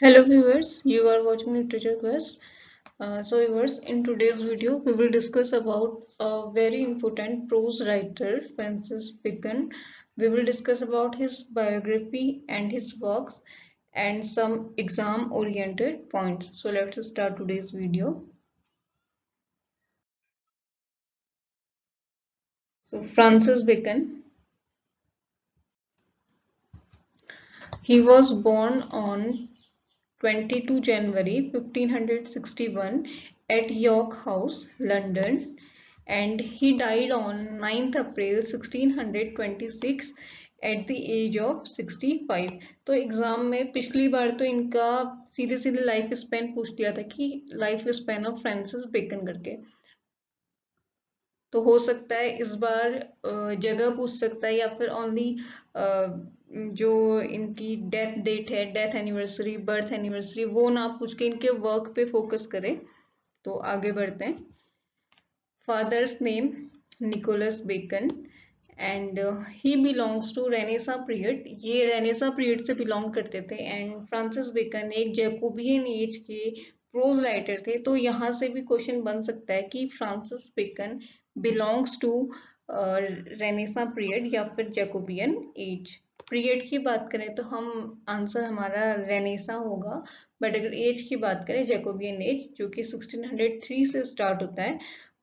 Hello viewers, you are watching Literature Quest. So viewers, in today's video, we will discuss about a very important prose writer, Francis Bacon. We will discuss about his biography and his works and some exam-oriented points. So let's start today's video. So Francis Bacon, he was born on 22 January 1561 at York House, London, and he died on 9th April 1626 at the age of 65. तो exam में पिछली बार तो इनका सीधे सीधे life span पूछ दिया था कि life span of Francis Bacon करके, तो हो सकता है इस बार जगह पूछ सकता है या फिर ओनली जो इनकी डेथ डेट है, डेथ एनिवर्सरी, बर्थ एनिवर्सरी, वो ना पूछ के इनके वर्क पे फोकस करें। तो आगे बढ़ते हैं। Father's name Nicholas Bacon and he belongs to Renaissance period. ये रेनेसा पीरियड से बिलोंग करते थे एंड फ्रांसिस बेकन एक जैकोबियन एज के प्रोज राइटर थे। तो यहाँ से भी क्वेश्चन बन सकता है कि Francis Bacon belongs to Renaissance period या फिर जैकोबियन एज। पीरियड की बात करें तो हम आंसर हमारा रेनेसा होगा, बट अगर एज की बात करें जैकोबियन एज जो कि 1603 से स्टार्ट होता है,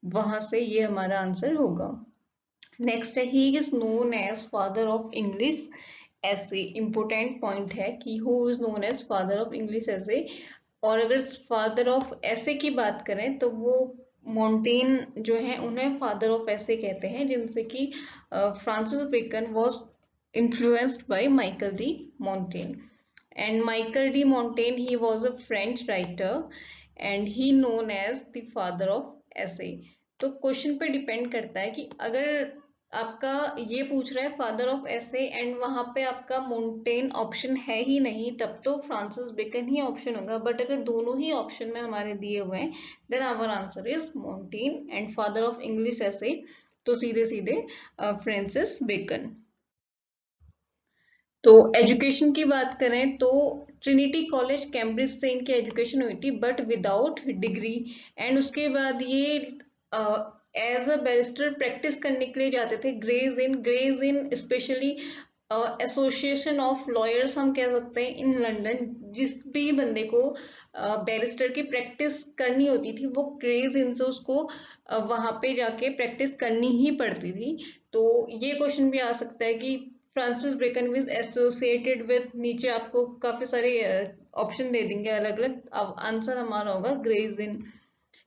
वहां से ये हमारा आंसर होगा। नेक्स्ट है he is known as father of English essay. Important point है कि who is known as father of English essay. और अगर फादर ऑफ ऐसे की बात करें तो वो मॉन्टेन जो है उन्हें फादर ऑफ ऐसे कहते हैं, जिनसे कि Francis Bacon was influenced by Michael de Montaigne. And Michael de Montaigne, he was a French writer and he known as the father of essay. तो क्वेश्चन पे डिपेंड करता है कि अगर आपका ये पूछ रहा है फादर ऑफ ऐसे एंड वहां पे आपका मोन्टेन ऑप्शन है ही नहीं, तब तो फ्रांसिस बेकन ही ऑप्शन होगा। बट अगर दोनों ही ऑप्शन में हमारे दिए हुए हैं, then our answer is Montaigne and father of English ऐसे, तो सीधे सीधे फ्रांसिस बेकन। तो एजुकेशन की बात करें तो ट्रिनिटी कॉलेज कैम्ब्रिज से इनकी एजुकेशन हुई थी, बट विदाउट डिग्री। एंड उसके बाद ये एज अ बैरिस्टर प्रैक्टिस करने के लिए जाते थे Gray's Inn specially association of lawyers हम कह सकते हैं इन लंदन। जिस भी बंदे को बैरिस्टर की प्रैक्टिस करनी होती थी वो ग्रेज इन से उसको वहां पे जाके प्रैक्टिस करनी ही पड़ती थी। तो ये क्वेश्चन भी आ सकता है कि Francis Bacon was associated with, नीचे आपको काफी सारे ऑप्शन दे देंगे अलग अलग। अब आंसर हमारा होगा Gray's Inn.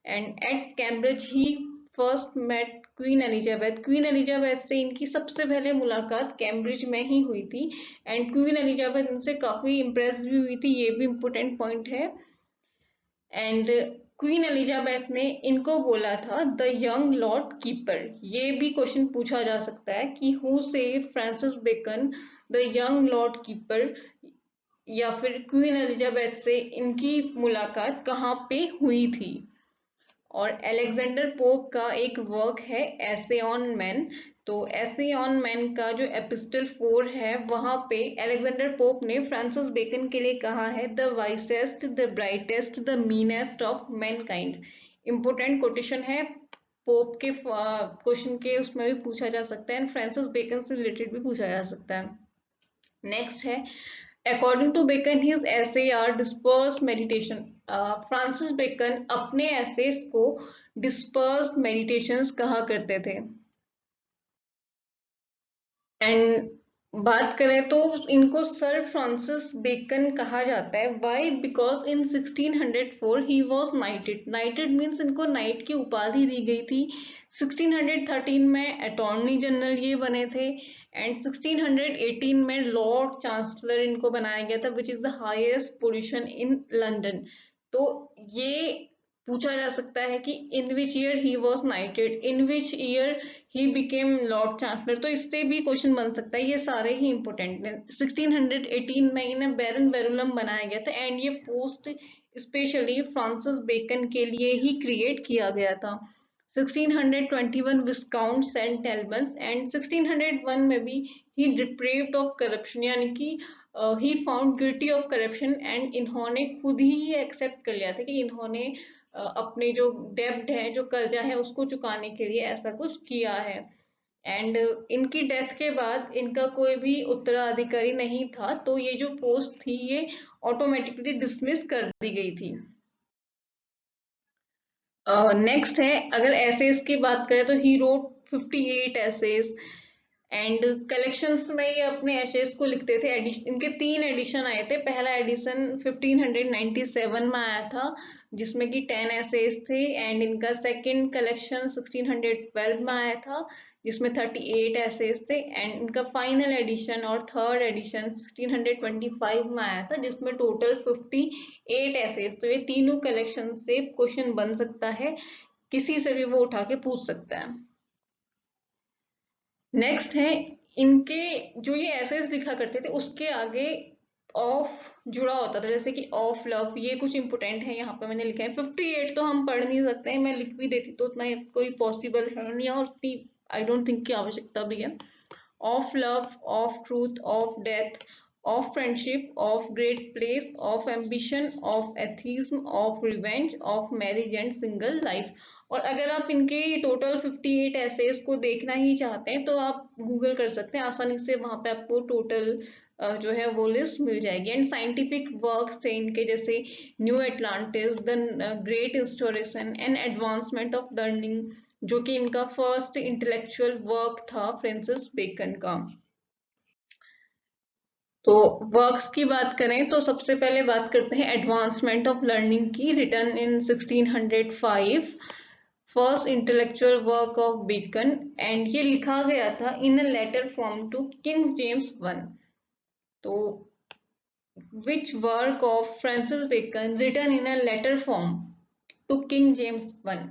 And at Cambridge he first met Queen Elizabeth. Queen Elizabeth से इनकी सबसे पहले मुलाकात कैम्ब्रिज में ही हुई थी एंड क्वीन एलिजाबेथ इनसे काफी इम्प्रेस भी हुई थी, ये भी इम्पोर्टेंट पॉइंट है। एंड क्वीन एलिजाबेथ ने इनको बोला था द यंग लॉर्ड कीपर। ये भी क्वेश्चन पूछा जा सकता है कि हु से Francis Bacon the young lord keeper, या फिर क्वीन एलिजाबेथ से इनकी मुलाकात कहाँ पे हुई थी। और अलेक्जेंडर पोप का एक वर्क है एसे ऑन मैन। तो एसे ऑन मैन का जो एपिस्टल 4 है वहां पे अलेक्जेंडर पोप ने फ्रांसिस बेकन के लिए कहा है the wisest the brightest the meanest of mankind. Important quotation है, पोप के क्वेश्चन के उसमें भी पूछा जा सकता है एंड फ्रांसिस बेकन से रिलेटेड भी पूछा जा सकता है। नेक्स्ट है according to Bacon his essays are dispersed meditation. Francis Bacon अपने एसेस को डिस्पर्स मेडिटेशंस कहा करते थे। एंड बात करें तो इनको सर फ्रांसिस बेकन कहा जाता है। Why? Because in 1604 he was knighted. Knighted means इनको नाइट की उपाधि दी गई थी। 1613 में अटॉर्नी जनरल ये बने थे एंड 1618 में लॉर्ड चांसलर इनको बनाया गया था, which is the highest position in London. तो ये पूछा जा सकता है कि in which year he was knighted, in which year he became lord chancellor. तो इससे भी क्वेश्चन बन सकता है, ये सारे ही इंपोर्टेंट हैं। 1618 में इन्हें बैरन बेरुलम बनाया गया था एंड ये पोस्ट स्पेशली फ्रांसिस बेकन के लिए ही क्रिएट किया गया था। 1621 विस्काउंट सेंट एल्बंस एंड 1601 में भी ही डिप्रेव्ड ऑफ करप्शन, यानी कि he found guilty of corruption, and इन्होंने खुद ही ये एक्सेप्ट कर लिया था कि इन्होंने अपने जो डेब्ट है, जो कर्जा है, उसको चुकाने के लिए ऐसा कुछ किया है। एंड इनकी डेथ के बाद इनका कोई भी उत्तराधिकारी नहीं था, तो ये जो पोस्ट थी ये ऑटोमेटिकली डिसमिस कर दी गई थी। नेक्स्ट है, अगर एसेस की बात करें तो he wrote 58 essays, and collections में ये अपने एसेस को लिखते थे। एडिशन, इनके 3 एडिशन आए थे। पहला एडिशन 1597 में आया था जिसमें कि 10 एसेस थे, एंड इनका सेकंड कलेक्शन 1612 में आया था जिसमें 38 एसेस थे, एंड इनका फाइनल एडिशन और थर्ड एडिशन 1625 में आया था जिसमें टोटल 58 एसेस। तो ये तीनों कलेक्शन से क्वेश्चन बन सकता है, किसी से भी वो उठा के पूछ सकता है। नेक्स्ट है, इनके जो ये एसेस लिखा करते थे उसके आगे ऑफ जुड़ा होता था, जैसे कि ऑफ लव, ये कुछ इंपोर्टेंट है, यहाँ पे मैंने लिखा है। 58 तो हम पढ़ नहीं सकते हैं, मैं लिख भी देती तो उतना कोई पॉसिबल है नहीं, और उतनी आई डोंट थिंक की आवश्यकता भी है। Of love, of truth, of death, of friendship, of great place, of ambition, of atheism, of revenge, of marriage and single life। और अगर आप इनके टोटल 58 एसेस को देखना ही चाहते हैं तो आप गूगल कर सकते हैं, आसानी से वहां पे आपको टोटल जो है वो लिस्ट मिल जाएगी। एंड साइंटिफिक वर्क्स थे इनके, जैसे New Atlantis, the great instauration and advancement of learning, जो कि इनका फर्स्ट इंटेलेक्चुअल वर्क था फ्रांसिस बेकन का। तो वर्क्स की बात करें तो सबसे पहले बात करते हैं एडवांसमेंट ऑफ लर्निंग की, written in 1605, first intellectual work of Bacon, and ये लिखा गया था in a letter form to King James one. तो which work of Francis Bacon written in a letter form to King James one?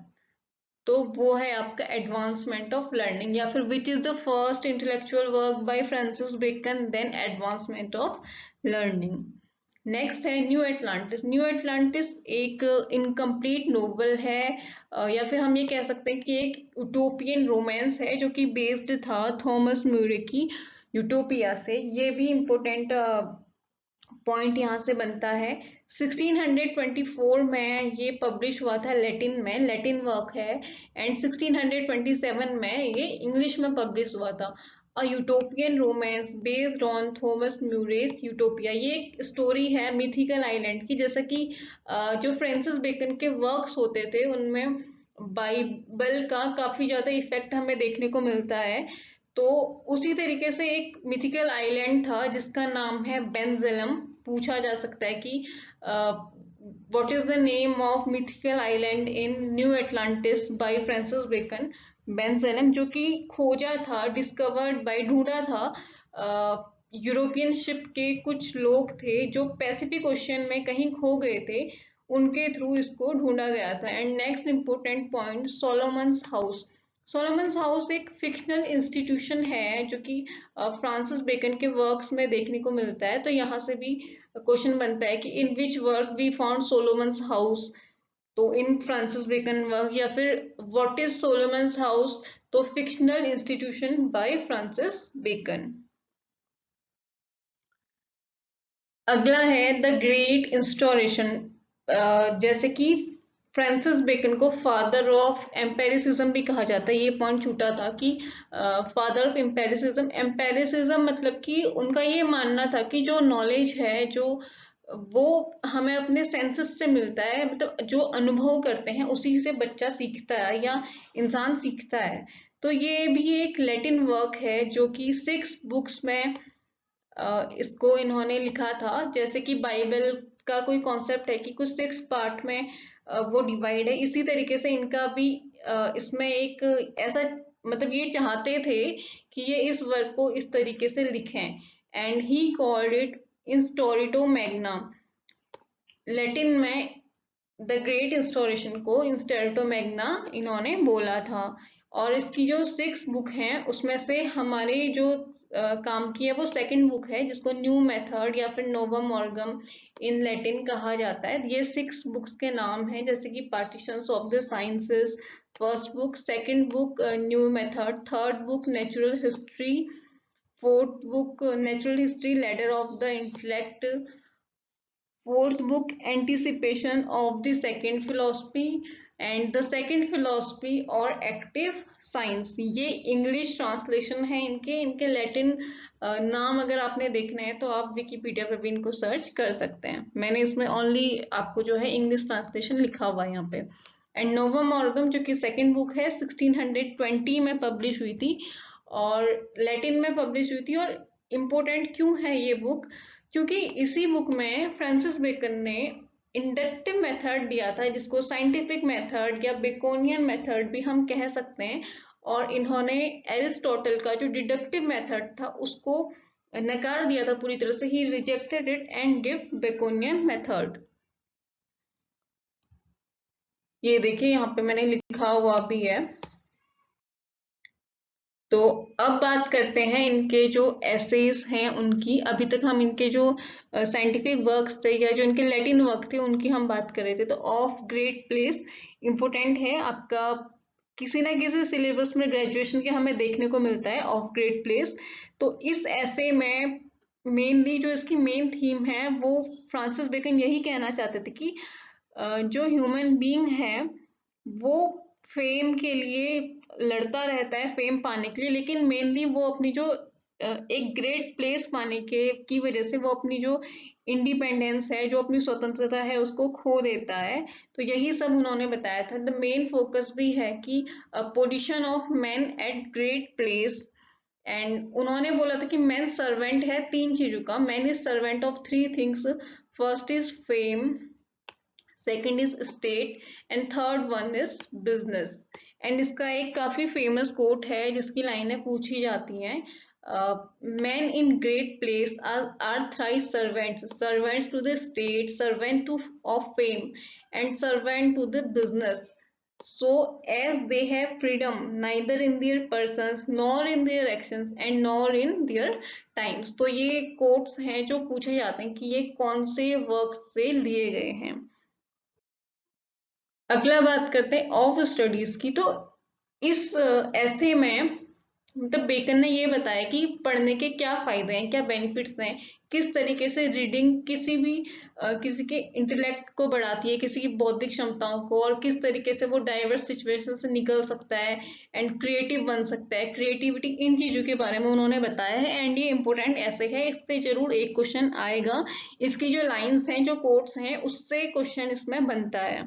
तो वो है आपका एडवांसमेंट ऑफ लर्निंग, या फिर which is the first intellectual work by Francis Bacon, then advancement of learning. Next है New Atlantis. New Atlantis एक incomplete novel है, या फिर हम ये कह सकते हैं कि एक यूटोपियन रोमांस है जो कि बेस्ड था थॉमस म्यूरे की यूटोपिया से। ये भी इम्पोर्टेंट पॉइंट यहाँ से बनता है। 1624 में ये पब्लिश हुआ था लैटिन में, लैटिन वर्क है, एंड 1627 में ये इंग्लिश में पब्लिश हुआ था। A utopian romance based on Thomas More's Utopia. ये एक स्टोरी है मिथिकल आइलैंड की, जैसा कि जो फ्रांसिस बेकन के वर्क्स होते थे उनमें बाइबल का काफी ज्यादा इफेक्ट हमें देखने को मिलता है। तो उसी तरीके से एक मिथिकल आइलैंड था जिसका नाम है बेंजेलम। पूछा जा सकता है कि what is the name of mythical island in New Atlantis by Francis Bacon? Bensalem, जो कि खोजा था, डिस्कवर्ड बाय, ढूंढा था यूरोपियन शिप के कुछ लोग थे जो पैसिफिक ओशियन में कहीं खो गए थे, उनके थ्रू इसको ढूंढा गया था। And next important point, Solomon's House. Solomon's House एक फिक्शनल इंस्टीट्यूशन है जो कि फ्रांसिस बेकन के वर्क्स में देखने को मिलता है। तो यहाँ से भी क्वेश्चन बनता है कि in which work we found Solomon's house? तो इन फ्रांसिस बेकन वर्क, या फिर व्हाट इज सोलोमन्स हाउस? तो fictional institution by Francis Bacon. अगला है द ग्रेट इंस्टॉलेशन। जैसे कि फ्रांसिस बेकन को फादर ऑफ एम्पेरिसिज्म भी कहा जाता है। ये पॉइंट छूटा था कि फादर ऑफ एम्पेरिसिज्म, एम्पेरिसिज्म मतलब कि उनका ये मानना था कि जो नॉलेज है, जो वो हमें अपने सेंसेस से मिलता है, मतलब जो अनुभव करते हैं उसी से बच्चा सीखता है या इंसान सीखता है। तो ये भी एक लैटिन वर्क है जो कि 6 बुक्स में इसको इन्होंने लिखा था। जैसे कि बाइबल का कोई कॉन्सेप्ट है कि कुछ 6 पार्ट में वो डिवाइड है, इसी तरीके से इनका भी इसमें एक ऐसा, मतलब ये चाहते थे कि ये इस वर्क को इस तरीके से लिखें। And he called it Instauratio Magna. Latin में द ग्रेट इंस्टॉलेशन को इंस्टेरिटो मैग्ना इन्होंने बोला था। और इसकी जो 6 बुक हैं उसमें से हमारे जो काम की है वो सेकंड बुक है, जिसको न्यू मेथड या फिर नोवम ऑर्गम इन लैटिन कहा जाता है। ये 6 बुक्स के नाम हैं, जैसे कि partitions of the sciences first book, second book new method, third book natural history, fourth book natural history ladder of the intellect, fourth book anticipation of the second philosophy and the second philosophy और active science। ये English translation है इनके Latin नाम अगर आपने देखना है तो आप विकिपीडिया पे भी इनको सर्च कर सकते हैं। मैंने इसमें ओनली आपको जो है इंग्लिश ट्रांसलेशन लिखा हुआ है यहाँ पे। एंड नोवम ऑर्गम जो कि सेकंड बुक है 1620 में पब्लिश हुई थी और लैटिन में पब्लिश हुई थी। और इम्पोर्टेंट क्यों है ये बुक, क्योंकि इसी बुक में फ्रांसिस बेकन ने इंडक्टिव मेथड दिया था, जिसको साइंटिफिक मेथड या बेकोनियन मेथड भी हम कह सकते हैं। और इन्होंने एरिस्टोटल का जो डिडक्टिव मेथड था उसको नकार दिया था पूरी तरह से। He rejected it and give Baconian method. ये देखिए यहाँ पे मैंने लिखा हुआ भी है। तो अब बात करते हैं इनके जो एसेज हैं उनकी। अभी तक हम इनके जो साइंटिफिक वर्क्स थे या जो इनके लैटिन वर्क थे उनकी हम बात कर रहे थे। तो ऑफ ग्रेट प्लेस इम्पोर्टेंट है आपका, किसी ना किसी सिलेबस में ग्रेजुएशन के हमें देखने को मिलता है ऑफ ग्रेट प्लेस। तो इस ऐसे में मेनली जो इसकी मेन थीम है वो फ्रांसिस बेकन यही कहना चाहते थे कि जो ह्यूमन बीइंग है वो फेम के लिए लड़ता रहता है, फेम पाने के लिए, लेकिन मेनली वो अपनी जो एक ग्रेट प्लेस पाने के की वजह से वो अपनी जो इंडिपेंडेंस है, जो अपनी स्वतंत्रता है, उसको खो देता है। तो यही सब उन्होंने बताया था। द मेन फोकस भी है कि position of man eight great place. And उन्होंने बोला था कि मैन सर्वेंट है तीन चीजों का। Man is servant of three things. First is fame, second is state and third one is business. And इसका एक काफी फेमस कोट है जिसकी लाइनें पूछी जाती हैं। men in great place are thrice servants, servants to the state, servant to of fame and servant to the business. So as they have freedom neither in their persons nor in their actions and nor in their times। तो ये quotes हैं जो पूछे जाते हैं कि ये कौन से वर्क से लिए गए हैं। अगला बात करते हैं ऑफ स्टडीज की। तो इस ऐसे में मतलब बेकन ने ये बताया कि पढ़ने के क्या फायदे हैं, क्या बेनिफिट्स हैं, किस तरीके से रीडिंग किसी भी किसी के इंटेलेक्ट को बढ़ाती है, किसी की बौद्धिक क्षमताओं को, और किस तरीके से वो डाइवर्स सिचुएशन से निकल सकता है एंड क्रिएटिव बन सकता है, क्रिएटिविटी, इन चीजों के बारे में उन्होंने बताया है। एंड ये इंपॉर्टेंट ऐसे है, इससे जरूर एक क्वेश्चन आएगा। इसकी जो लाइन्स हैं, जो कोट्स हैं, उससे क्वेश्चन इसमें बनता है।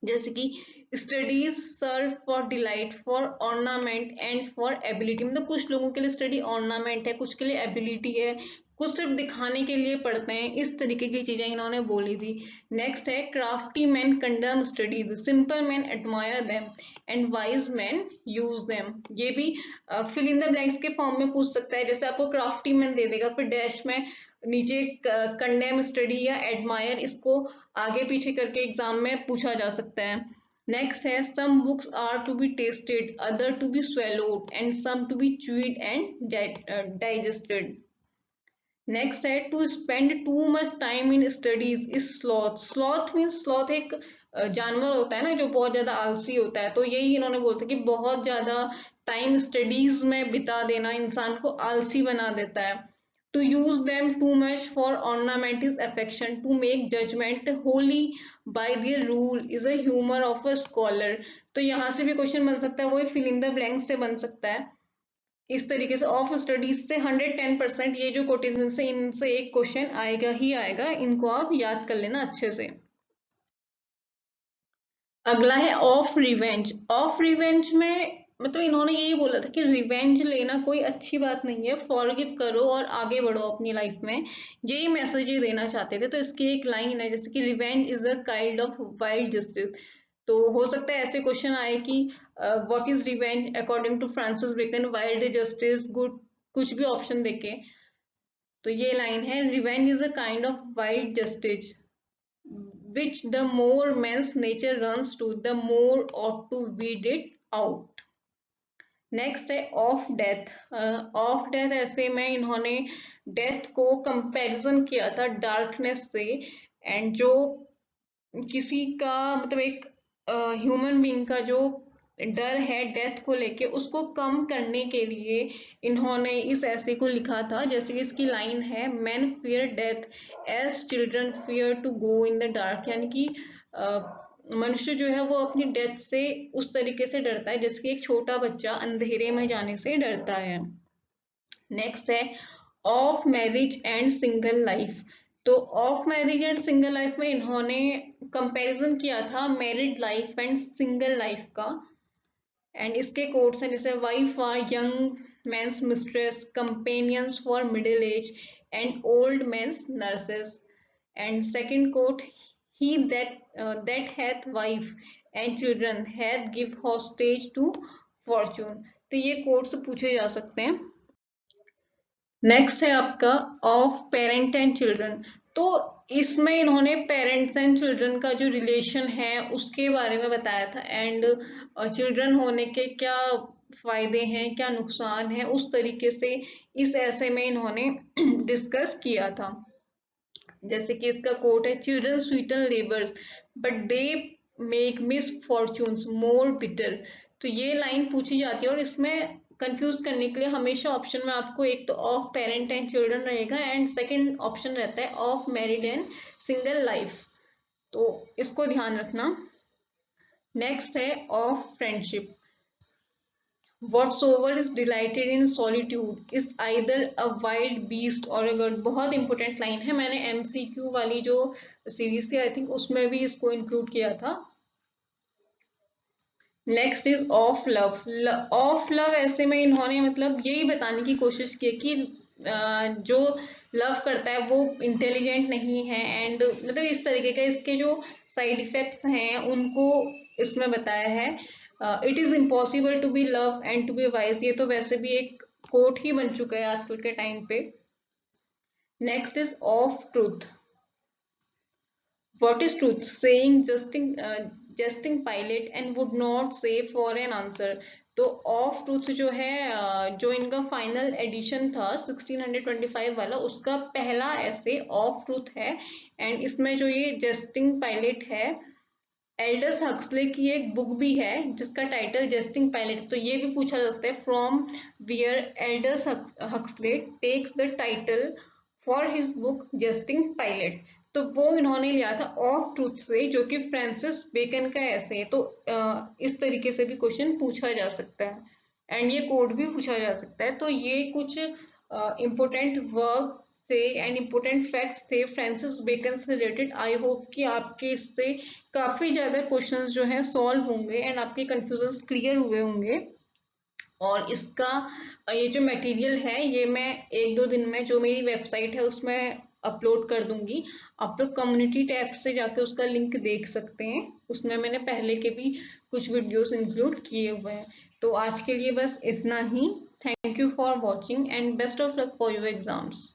जैसे कि studies serve for delight, for ornament and for ability. मतलब कुछ लोगों के लिए स्टडी ऑर्नामेंट है, कुछ के लिए एबिलिटी है, कुछ सिर्फ दिखाने के लिए पढ़ते हैं। इस तरीके की चीजें इन्होंने बोली थी। नेक्स्ट है crafty man condemn studies, simple man admire them and wise man use them. ये भी फिल इन द ब्लैंक्स के फॉर्म में पूछ सकता है। जैसे आपको क्राफ्टी मैन दे देगा, फिर डैश में नीचे कंडेम स्टडी या एडमायर, इसको आगे पीछे करके एग्जाम में पूछा जा सकता है। नेक्स्ट है some books are to be tasted, other to be swallowed and some to be chewed and digested. Next है to spend too much time in studies is sloth. Sloth means, sloth एक जानवर होता है ना जो बहुत ज्यादा आलसी होता है। तो यही इन्होंने बोलते कि बहुत ज्यादा टाइम स्टडीज में बिता देना इंसान को आलसी बना देता है। To use them too much for ornament is affection, to make judgment wholly by their rule is a humor of a scholar। तो यहाँ से भी क्वेश्चन बन सकता है, वही फिल इन द ब्लैंक से बन सकता है। इस तरीके से ऑफ स्टडीज से 110% ये जो कोटेशन से इनसे एक क्वेश्चन आएगा ही आएगा। इनको आप याद कर लेना अच्छे से। अगला है ऑफ रिवेंज। ऑफ रिवेंज में मतलब इन्होंने यही बोला था कि रिवेंज लेना कोई अच्छी बात नहीं है, फॉरगिव करो और आगे बढ़ो अपनी लाइफ में। यही मैसेज ये देना चाहते थे। तो इसकी एक लाइन है जैसे कि revenge is a kind of wild justice. तो हो सकता है ऐसे क्वेश्चन आए कि what is revenge according to Francis Bacon, wild justice, good, कुछ भी ऑप्शन देके। तो ये लाइन है revenge is a kind of wild justice which the more man's nature runs to, the more ought to weed it out। Next है of death. Of death ऐसे में इन्होंने डेथ को कंपैरिजन किया था डार्कनेस से। एंड जो किसी का मतलब एक ह्यूमन बीइंग का जो डर है डेथ को लेके, उसको कम करने के लिए इन्होंने इस ऐसे को लिखा था। जैसे कि इसकी लाइन है, man fear death as children fear to go in the dark, यानी कि मनुष्य जो है वो अपनी डेथ से उस तरीके से डरता है जैसे कि एक छोटा बच्चा अंधेरे में जाने से डरता है। नेक्स्ट है of marriage and single life. तो of marriage and single life में इन्होंने कंपैरिजन किया था married life and single life का। एंड इसके कोट्स हैं जैसे wife are young men's mistress, companions for middle age and old men's nurses. And second quote, he that hath wife and children hath give hostage to fortune। तो ये quotes पूछे जा सकते हैं। नेक्स्ट है आपका ऑफ पेरेंट एंड चिल्ड्रन। तो इसमें इन्होंने पेरेंट्स एंड चिल्ड्रन का जो रिलेशन है उसके बारे में बताया था, एंड चिल्ड्रन होने के क्या फायदे हैं क्या नुकसान है, उस तरीके से इस ऐसे में इन्होंने डिस्कस किया था। जैसे कि इसका कोट है, children Sutton labours but they make miss fortunes more bitter. तो ये लाइन पूछी जाती है और इसमें कंफ्यूज करने के लिए हमेशा ऑप्शन में आपको एक तो ऑफ पेरेंट एंड चिल्ड्रन रहेगा एंड सेकंड ऑप्शन रहता है of married and single life, तो इसको ध्यान रखना। नेक्स्ट है of friendship. Whatsoever is delighted in solitude is either a wild beast or a girl। बहुत इंपॉर्टेंट लाइन है, मैंने MCQ वाली जो सीरीज थी आई थिंक उसमें भी इसको इंक्लूड किया था। Next is of love. Of love ऐसे में इन्होंने मतलब यही बताने की कोशिश की कि जो लव करता है वो इंटेलिजेंट नहीं है, एंड मतलब इस तरीके का इसके जो साइड इफेक्ट्स हैं उनको इसमें बताया है। It is impossible to be love and to be wise, ये तो वैसे भी एक कोट ही बन चुका है आजकल के टाइम पे। Next is of truth. What is truth? Saying jesting pilot and would not say for an answer। तो ऑफ ट्रूथ जो है जो इनका फाइनल एडिशन था 1625 वाला, उसका पहला ऐसे ऑफ ट्रूथ है। एंड इसमें जो ये जेस्टिंग पायलट है, एल्डस हक्सले की एक बुक भी है जिसका टाइटल जेस्टिंग पायलट। तो ये भी पूछा जाता है from where Aldous Huxley takes the title for his book Jesting Pilate. तो वो इन्होंने लिया था ऑफ ट्रूथ से, जो कि फ्रांसिस बेकन का ऐसे है। तो इस तरीके से भी क्वेश्चन पूछा जा सकता है एंड ये कोड भी पूछा जा सकता है। तो ये कुछ इम्पोर्टेंट वर्क से एंड इम्पोर्टेंट फैक्ट्स थे फ्रांसिस बेकन से रिलेटेड। आई होप कि आपके इससे काफी ज्यादा क्वेश्चंस जो हैं सॉल्व होंगे एंड आपके कंफ्यूजन्स क्लियर हुए होंगे। और इसका ये जो मटेरियल है ये मैं एक दो दिन में जो मेरी वेबसाइट है उसमें अपलोड कर दूंगी। आप लोग कम्युनिटी टैब से जाके उसका लिंक देख सकते हैं, उसमें मैंने पहले के भी कुछ वीडियोस इंक्लूड किए हुए हैं। तो आज के लिए बस इतना ही। Thank you for watching and best of luck for your exams.